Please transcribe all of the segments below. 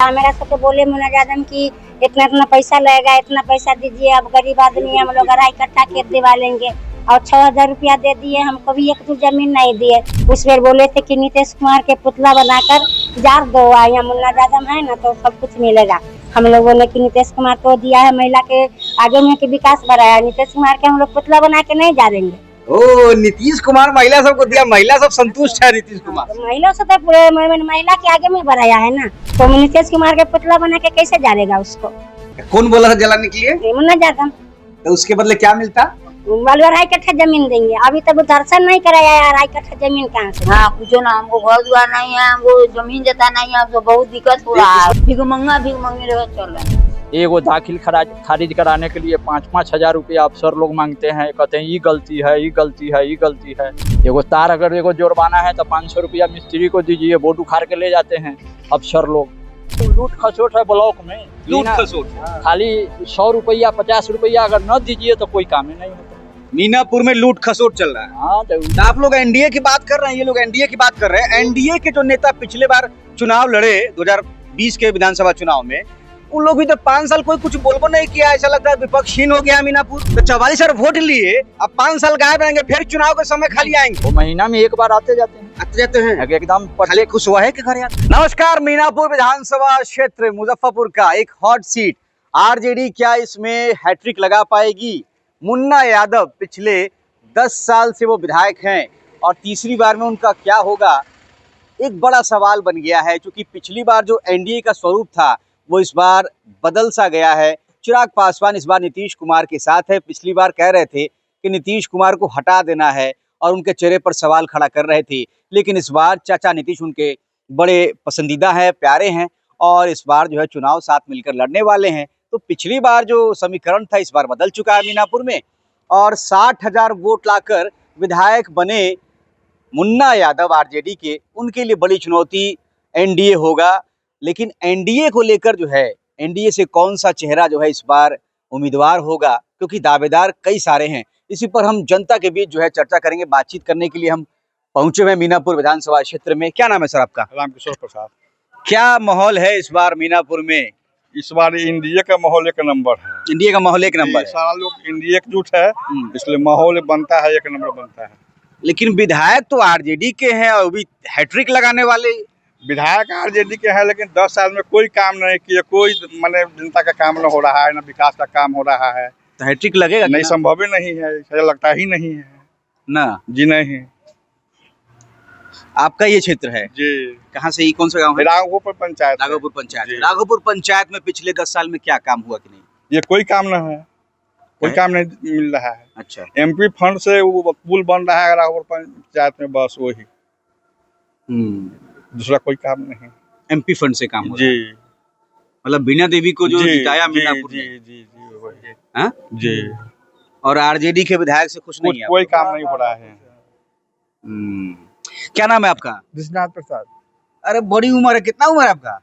मेरा सबको बोले मुन्ना जादम की इतना इतना पैसा लगेगा, इतना पैसा दीजिए, अब गरीब आदमी हम लोग अढ़ाई कट्ठा खेत दिवा लेंगे और 6,000 रुपया दे दिए, हमको भी एक तो जमीन नहीं दिए। उस पर बोले थे कि नीतीश कुमार के पुतला बनाकर जार दो, यहाँ मुन्ना जादम है ना तो सब कुछ मिलेगा। हम लोग बोले कि नीतीश कुमार को दिया है, महिला के आगे में के विकास बढ़ाया, नीतीश कुमार के हम लोग पुतला बना के नहीं जा देंगे। ओ नीतीश कुमार महिला सबको दिया, महिला सब संतुष्ट है नीतीश कुमार। तो महिला से तो पूरे महिला के आगे में बढ़ाया है ना, तो नीतीश कुमार के पुतला बना के कैसे जाएगा उसको? कौन बोला था जलाने के लिए? मुन्ना जादम। तो उसके बदले क्या मिलता? वाले अढ़ाई कट्ठा जमीन देंगे। अभी तक दर्शन नहीं कराया है, अढ़ाई कट्ठा जमीन कहाँ से? हाँ कुछ ना, हमको घर द्वार नहीं है, हमको जमीन जता नहीं है, हमको बहुत दिक्कत हो रहा है। भिगमंगे रह चल रहा है। एगो दाखिल खारिज कराने के लिए 5-5 हजार रुपया अफसर लोग मांगते हैं, कहते हैं ये गलती है, ये गलती है, ये गलती है। एगो तार अगर एगो जोड़वाना है तो 500 रुपया मिस्त्री को दीजिए, बोर्ड उखाड़ के ले जाते हैं अफसर लोग। लूट खसोट है ब्लॉक में, लूट खसोट। खाली 100 रुपया 50 रुपया अगर न दीजिए तो कोई काम ही नहीं होता। मीनापुर में लूट खसोट चल रहा है। हाँ तो आप लोग एनडीए की बात कर रहे हैं, ये लोग एनडीए की बात कर रहे हैं। एनडीए के जो नेता पिछले बार चुनाव लड़े 2020 के विधानसभा चुनाव में, उन लोग भी तो 5 साल कोई कुछ बोलबो नहीं किया। ऐसा लगता है विपक्षहीन हो गया मीनापुर। तो 44 वोट लिए, अब 5 साल गायब रहेंगे, फिर चुनाव के समय खाली आएंगे। वो महीना में एक बार आते जाते हैं एकदम खाली खुश हुआ है कि घर आते। नमस्कार, मीनापुर विधानसभा क्षेत्र मुजफ्फरपुर का एक हॉट सीट। आरजेडी क्या इसमें हैट्रिक लगा पाएगी? मुन्ना यादव पिछले 10 साल से वो विधायक हैं और तीसरी बार में उनका क्या होगा, एक बड़ा सवाल बन गया है। क्योंकि पिछली बार जो एनडीए का स्वरूप था वो इस बार बदल सा गया है। चिराग पासवान इस बार नीतीश कुमार के साथ है। पिछली बार कह रहे थे कि नीतीश कुमार को हटा देना है और उनके चेहरे पर सवाल खड़ा कर रहे थे, लेकिन इस बार चाचा नीतीश उनके बड़े पसंदीदा हैं, प्यारे हैं और इस बार जो है चुनाव साथ मिलकर लड़ने वाले हैं। तो पिछली बार जो समीकरण था इस बार बदल चुका है मीनापुर में और 60,000 वोट लाकर विधायक बने मुन्ना यादव आरजेडी के, उनके लिए बड़ी चुनौती एनडीए होगा। लेकिन एनडीए को लेकर जो है, एनडीए से कौन सा चेहरा जो है इस बार उम्मीदवार होगा, क्योंकि दावेदार कई सारे हैं। इसी पर हम जनता के बीच जो है चर्चा करेंगे। बातचीत करने के लिए हम पहुंचे हुए मीनापुर विधानसभा क्षेत्र में। क्या नाम है सर आपका? रामकिशोर प्रसाद। क्या माहौल है इस बार मीनापुर में? इस बार इंडिया का माहौल एक नंबर है। इंडिया का माहौल एक नंबर है। सारा लोग इंडिया एकजुट है, इसलिए माहौल बनता है, एक नंबर बनता है। लेकिन विधायक तो आरजेडी के हैं और भी हैट्रिक लगाने वाले विधायक आरजेडी के है, लेकिन 10 साल में कोई काम नहीं किया, कोई माने जनता का काम न हो रहा है, न विकास का काम हो रहा है। तो हैट्रिक लगेगा नहीं, संभव ही नहीं है, ऐसा लगता ही नहीं है ना जी। नहीं, आपका ये क्षेत्र है जी। कहाँ से? कौन सा गांव है? राघोपुर पंचायत। राघोपुर पंचायत। राघोपुर पंचायत में पिछले 10 साल में क्या काम हुआ कि नहीं? ये कोई काम न है, कोई काम नहीं मिल रहा है। अच्छा, एमपी फंड से वो पुल बन रहा है राघोपुर पंचायत में, बस वही, दूसरा कोई काम नहीं। एमपी फंड से काम हुआ जी। मतलब बीना देवी को जो जिताया मीनापुर में। जी जी जी वही। हाँ? जी। और आरजेडी के विधायक से खुश नहीं है? कोई काम नहीं हो रहा है। क्या नाम है आपका? विश्वनाथ प्रसाद। अरे बड़ी उम्र है, कितना उम्र है आपका?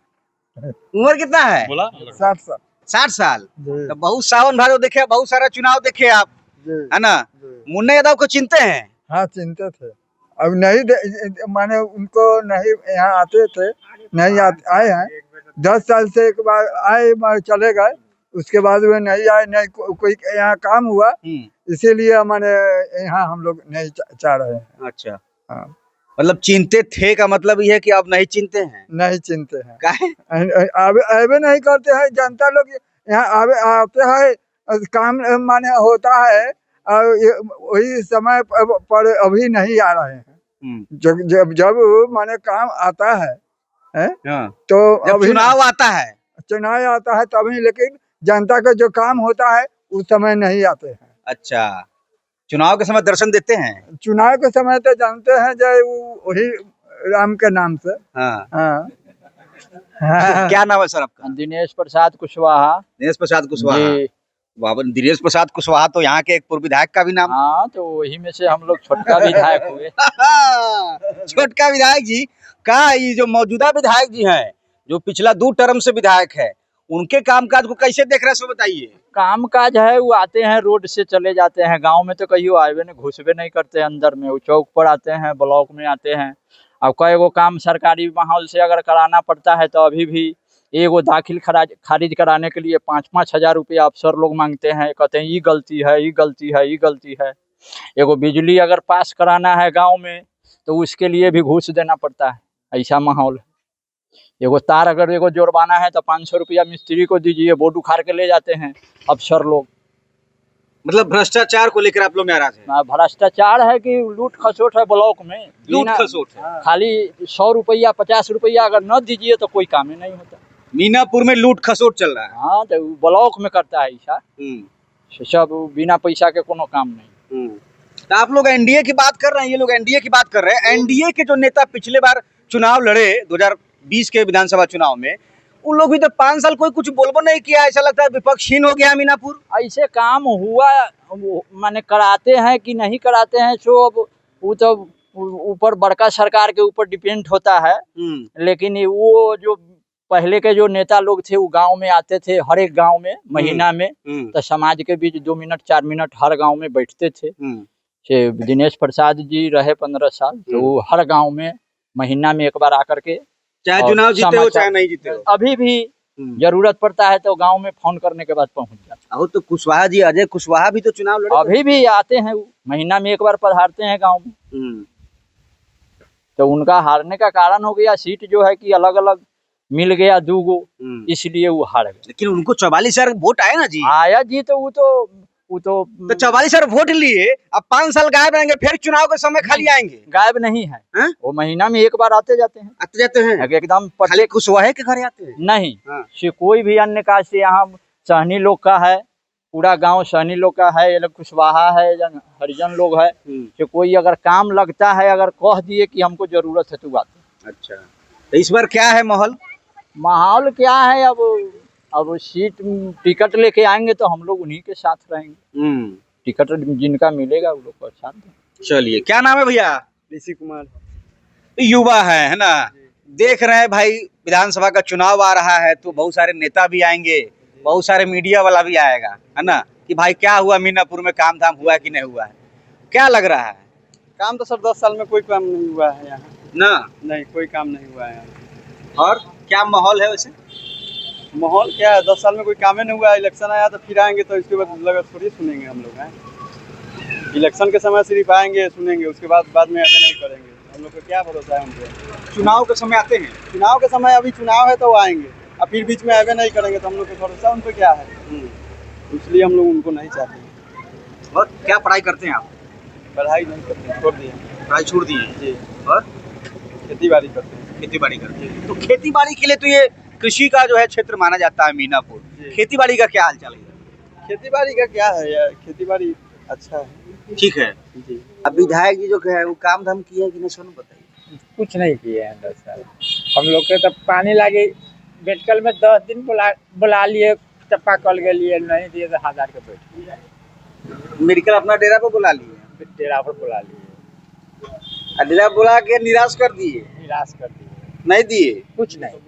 उम्र कितना है? बोला 60 साल। 60 साल। जी। तो बहुत सावन भादो देखे, बहुत सारा चुनाव देखे आप, जी। है ना? मुन्ना यादव को चिंते हैं? हाँ चिंतित थे, अब नहीं माने उनको नहीं यहाँ आते थे, नहीं आए हैं। 10 साल से एक बार आए, मारे चले गए, उसके बाद वे नहीं आए, नहीं कोई यहाँ काम हुआ, इसीलिए माने यहाँ हम लोग नहीं चाह रहे हैं। अच्छा, हाँ। मतलब चिंते थे का मतलब ये है कि आप नहीं चिंते हैं? नहीं चिंते हैं। काहे? आवे नहीं करते हैं, जनता लोग यहाँ आते हैं, काम माने होता है और वही समय पर अभी नहीं आ रहे हैं। जब माने काम आता है, हाँ। तो जब अभी चुनाव आता है, चुनाव आता है तभी, लेकिन जनता का जो काम होता है उस समय नहीं आते हैं। अच्छा, चुनाव के समय दर्शन देते हैं? चुनाव के समय तो जानते हैं जो वही राम के नाम से। हाँ। हाँ। क्या नाम है सर आपका? दिनेश प्रसाद कुशवाहा। दिनेश प्रसाद कुशवाहा। जी। बाबा दिनेश प्रसाद कुशवाहा तो यहाँ के एक पूर्व विधायक का भी नाम। हाँ तो वही में से हम लोग छोटका विधायक हुए। छोटका विधायक जी का, ये जो मौजूदा विधायक जी हैं, जो पिछला 2 टर्म से विधायक है, उनके कामकाज को कैसे देख रहे हैं सो बताइए। काम काज है, वो आते हैं रोड से चले जाते हैं, गांव में तो कहीं आए नहीं, घुसबे नहीं करते अंदर में। वो चौक पर आते हैं, ब्लॉक में आते हैं। अब कई वो काम सरकारी माहौल से अगर कराना पड़ता है तो अभी भी एगो दाखिल खारिज कराने के लिए 5-5 हजार रुपया अफसर लोग मांगते हैं, कहते हैं ये गलती है, ये गलती है, ये गलती है। एगो बिजली अगर पास कराना है गांव में तो उसके लिए भी घूस देना पड़ता है, ऐसा माहौल है। एगो तार अगर एगो जोड़वाना है तो 500 रुपया मिस्त्री को दीजिए, बोर्ड उखाड़ के ले जाते हैं अफसर लोग। मतलब भ्रष्टाचार को लेकर आप लोग नाराज हैं? भ्रष्टाचार है कि लूट खसोट है ब्लॉक में, लूट खसोट है। खाली 100 रुपया 50 रुपया अगर न दीजिए तो कोई काम ही नहीं होता। मीनापुर में लूट खसोट चल रहा है। हाँ, तो ब्लॉक में करता है ऐसा, सब बिना पैसा के कोनो काम नहीं। तो आप लोग एनडीए की बात कर रहे हैं, ये लोग एनडीए की बात कर रहे हैं। एनडीए के जो नेता पिछले बार चुनाव लड़े 2020 के विधानसभा चुनाव में, उन लोग भी तो 5 साल कोई कुछ बोलबो नहीं किया। ऐसा लगता है विपक्षहीन हो गया मीनापुर। ऐसे काम हुआ माने कराते हैं कि नहीं कराते हैं सो अब वो तो ऊपर बड़का सरकार के ऊपर डिपेंड होता है। लेकिन वो जो पहले के जो नेता लोग थे वो गांव में आते थे, हर एक गांव में महीना में, तो समाज के बीच 2 मिनट 4 मिनट हर गांव में बैठते थे। दिनेश प्रसाद जी रहे 15 साल, तो वो हर गांव में महीना में एक बार आकर के, चाहे चुनाव जीते हो चाहे नहीं जीते हो, अभी भी जरूरत पड़ता है तो गांव में फोन करने के बाद पहुंच जाते हैं। तो कुशवाहा जी, अजय कुशवाहा भी तो चुनाव लड़े, अभी भी आते हैं, वो महीना में एक बार पधारते हैं गांव में। तो उनका हारने का कारण हो गया सीट जो है कि अलग अलग मिल गया 2 गो, इसलिए वो हार गए। लेकिन उनको 44,000 वोट आया ना जी। आया जी, तो वो तो 44,000 वोट लिए, अब 5 साल गायब रहेंगे, फिर चुनाव के समय खाली आएंगे। गायब नहीं है, वो महीना में एक बार आते जाते हैं एकदम। खाली कुशवाहा के घर आते हैं नहीं, से कोई भी अन्य कास्ट से, यहाँ सहनी लोग का है, पूरा गांव सहनी लोग का है, ये लोग कुशवाहा है, हरिजन लोग है। से कोई अगर काम लगता है, अगर कह दिए कि हमको जरूरत है तो आते। अच्छा, तो इस बार क्या है माहौल क्या है? अब सीट टिकट लेके आएंगे तो हम लोग उन्हीं के साथ रहेंगे। टिकट जिनका मिलेगा वो लोग को साथ देंगे। चलिए, क्या नाम है भैया? ऋषि कुमार। युवा है ना, देख रहे हैं भाई, विधानसभा का चुनाव आ रहा है तो बहुत सारे नेता भी आएंगे, बहुत सारे मीडिया वाला भी आएगा, है ना, कि भाई क्या हुआ मीनापुर में, काम धाम हुआ कि नहीं हुआ है, क्या लग रहा है? काम तो सर 10 साल में कोई काम नहीं हुआ है यहाँ ना। नहीं, कोई काम नहीं हुआ है। और क्या माहौल है वैसे? माहौल क्या है, 10 साल में कोई काम ही नहीं हुआ। इलेक्शन आया तो फिर आएंगे, तो इसके बाद लगा थोड़ी सुनेंगे हम लोग हैं। इलेक्शन के समय सिर्फ आएंगे सुनेंगे, उसके बाद में ऐसे नहीं करेंगे। हम लोग को क्या भरोसा है उनको? चुनाव के समय आते हैं, चुनाव के समय, अभी चुनाव है तो वो आएंगे, अब फिर बीच में ऐसे नहीं करेंगे तो हम लोग को भरोसा उन पर क्या है, इसलिए हम लोग उनको नहीं चाहते। और क्या पढ़ाई करते हैं आप? पढ़ाई नहीं करते, छोड़ दिए। पढ़ाई छोड़ दिए जी। और खेती बाड़ी करते हैं। खेती बाड़ी करते हैं। तो खेती बाड़ी के लिए तो ये कृषि का जो है क्षेत्र माना जाता है मीनापुर। खेती बाड़ी का क्या हाल चाल है? खेती बाड़ी का क्या है यार, खेती बाड़ी अच्छा है, ठीक है जी। अब विधायक जी जो है वो काम धाम किए हैं कि नहीं, सोनू बताइए। कुछ नहीं किए हैं 10 साल। हम लोग के तो पानी लागे बेटकल में 10 दिन बुला लिए, चप्पा कल के लिए नहीं दिए तो 1000 के बैठ लिए। मेडिकल अपना डेरा पर बुला लिए, डेरा पर बुला लिए, डेरा बुला के निराश कर दिए, निराश कर दिए, नहीं दिए कुछ नहीं।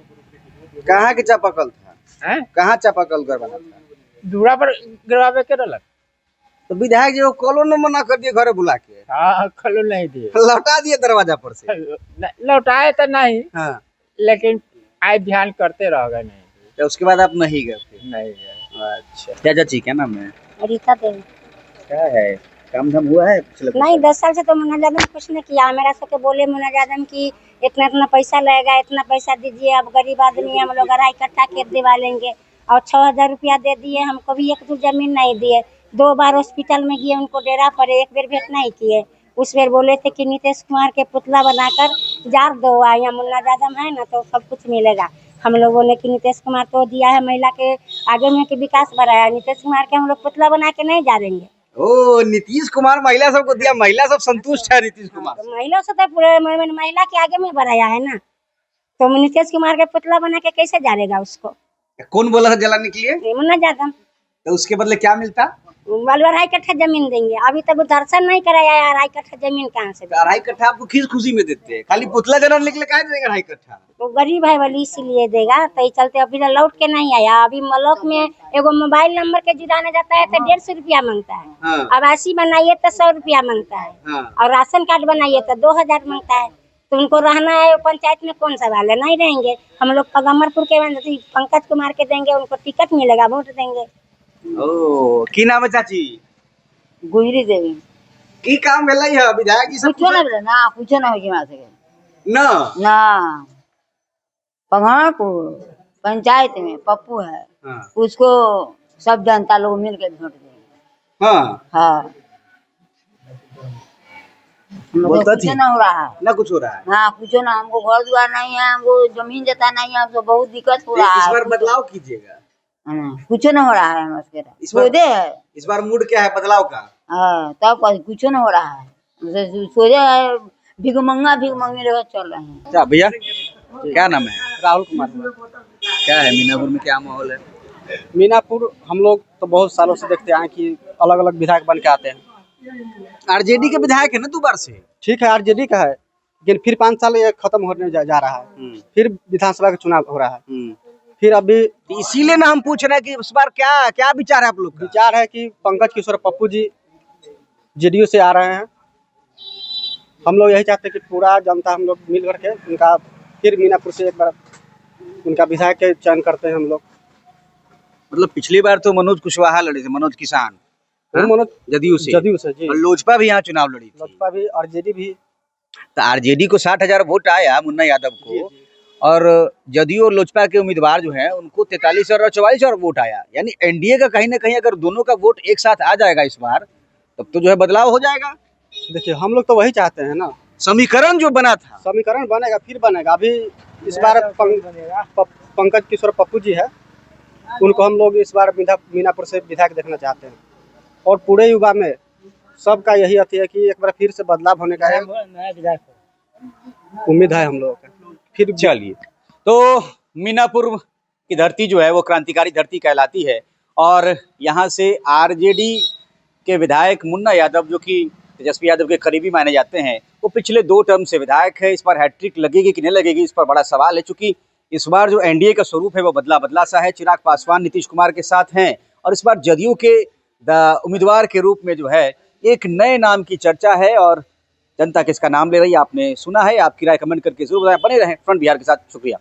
कहाँ के चापाकल था? हैं? कहाँ चापाकल गड़बड़ा था? दूरा पर गिरवावे के रहलक, तो विधायक जी को कॉलो न मना कर दिए, घरे बुला के हाँ खलो नहीं दिए, लौटा दिए दरवाजा पर से। लौटाए तो नहीं, हाँ, लेकिन आए ध्यान करते रह गए, नहीं तो उसके बाद आप नहीं गए फिर? नहीं गए। अच्छा, क्या चाची, क्या नाम है? रीता देवी। क्या है, काम धाम हुआ है? नहीं, 10 साल से तो मुन्ना जादम कुछ नहीं किया। मेरा सबके बोले मुन्ना जादम की इतना इतना पैसा लगेगा, इतना पैसा दीजिए, अब गरीब आदमी हम लोग 2.5 कट्ठा खेत दिवा लेंगे, और 6000 रुपया दे दिए। हमको भी 1 जमीन नहीं दिए। 2 बार हॉस्पिटल में गए, उनको डेरा पड़े, 1 बेर भेंट नहीं किए। उस बेर बोले थे कि नीतीश कुमार के पुतला बनाकर जार दो, यहाँ मुन्ना जादम है ना तो सब कुछ मिलेगा। हम लोगों ने कि नीतीश कुमार तो दिया है, महिला के आगे में के विकास बढ़ाया, नीतीश कुमार के हम लोग पुतला बना के नहीं जा देंगे। ओ, नीतीश कुमार महिला सबको दिया, महिला सब संतुष्ट है नीतीश कुमार? तो महिला से तो पूरे महिला के आगे में बढ़ाया है ना, तो नीतीश कुमार के पुतला बना के कैसे जाएगा उसको? कौन बोला था जलाने के लिए? मुन्ना जादम। तो उसके बदले क्या मिलता? 2.5 कट्ठा जमीन देंगे। अभी तक दर्शन नहीं कराया है, 2.5 कट्ठा जमीन कहाँ से? 2.5 कट्ठा आपको किस खुशी में देते हैं? खाली पुतला जलाने के लिए कहा देगा 2.5 कट्ठा? वो गरीब है वाली इसीलिए देगा, तो ये चलते अभी लौट के नहीं आया। अभी मलक में एगो मोबाइल नंबर के जुड़ाने जाता है तो 150 रुपया मांगता है। हाँ। आवासीय बनाइए तो 100 रुपया मांगता है। हाँ। और राशन कार्ड बनाइए तो 2000 मांगता है। तो उनको रहना है पंचायत में, कौन सवाल है, नहीं रहेंगे। हम लोग पैगम्बरपुर के पंकज कुमार के देंगे, उनको टिकट मिलेगा, वोट देंगे। ओ की नाम है चाची? गुजरी देवी की काम भेलै है विधायक जी सब कुछो ना बोले ना, कुछो ना हो कि सके ना ना। पगहानपुर पंचायत में पप्पू है, हाँ उसको सब जनता लोग मिल के वोट देंगे। हाँ हाँ, हम लोग को बोलता कुछ थी। ना हो रहा है। ना कुछ हो रहा है। हाँ, कुछ ना, हमको घर द्वार नहीं है, हमको जमीन जता नहीं है, हमको बहुत दिक्कत हो रहा इस है। बार बदलाव कीजिएगा। कुछ ना हो रहा है हमारे इस बार- सोचे है। इस बार मूड क्या है बदलाव का? हाँ, तब कुछ ना हो रहा है, सोचे है भीख मंगी रह चल रहे हैं। अच्छा भैया क्या नाम है? राहुल कुमार। क्या है मीनापुर में क्या माहौल है? मीनापुर हम लोग तो बहुत सालों से देखते आए कि अलग अलग विधायक बन के आते हैं। आरजेडी के विधायक है ना दो बार से। ठीक है, आरजेडी का है, लेकिन फिर 5 साल ये खत्म होने जा रहा है। फिर विधानसभा का चुनाव हो रहा है। फिर अभी इसीलिए ना हम पूछ रहे हैं कि इस बार क्या क्या विचार है आप लोग का? विचार है कि पंकज किशोर पप्पू जी जेडीयू से आ रहे हैं। हम लोग यही चाहते हैं कि पूरा जनता हम लोग मिल करके उनका फिर मीनापुर से एक बार उनका विधायक के चयन करते हैं हम लोग। मतलब पिछली बार तो मनोज कुशवाहा लड़े थे, मनोज किसान मनोज जदयू से जी, और लोजपा भी यहाँ चुनाव लड़ी थी। लोजपा भी, आरजेडी भी। तो आरजेडी को 60,000 वोट आया मुन्ना यादव को, और जदयू और लोजपा के उम्मीदवार जो हैं उनको 43,000 और 44,000 वोट आया। यानी एनडीए का कहीं ना कहीं अगर दोनों का वोट एक साथ आ जाएगा इस बार, तब तो जो है बदलाव हो जाएगा। देखिए हम लोग तो वही चाहते हैं ना, समीकरण जो बना था समीकरण बनेगा, फिर बनेगा। अभी इस बार पंकज किशोर पप्पू जी है, उनको हम लोग इस बार मीनापुर से विधायक देखना चाहते हैं। और पूरे युवा में सबका यही अथी है कि एक बार फिर से बदलाव होने का है, उम्मीद है हम लोगों का। फिर चलिए, तो मीनापुर की धरती जो है वो क्रांतिकारी धरती कहलाती है, और यहाँ से आरजेडी के विधायक मुन्ना यादव जो कि तेजस्वी यादव के करीबी माने जाते हैं, वो पिछले 2 टर्म से विधायक है। इस बार हैट्रिक लगेगी कि नहीं लगेगी, इस पर बड़ा सवाल है, चूंकि इस बार जो एनडीए का स्वरूप है वो बदला बदला सा है। चिराग पासवान नीतीश कुमार के साथ हैं, और इस बार जदयू के उम्मीदवार के रूप में जो है एक नए नाम की चर्चा है, और जनता किसका नाम ले रही है आपने सुना है। आपकी राय कमेंट करके जरूर बताएं। बने रहें फ्रंट बिहार के साथ। शुक्रिया।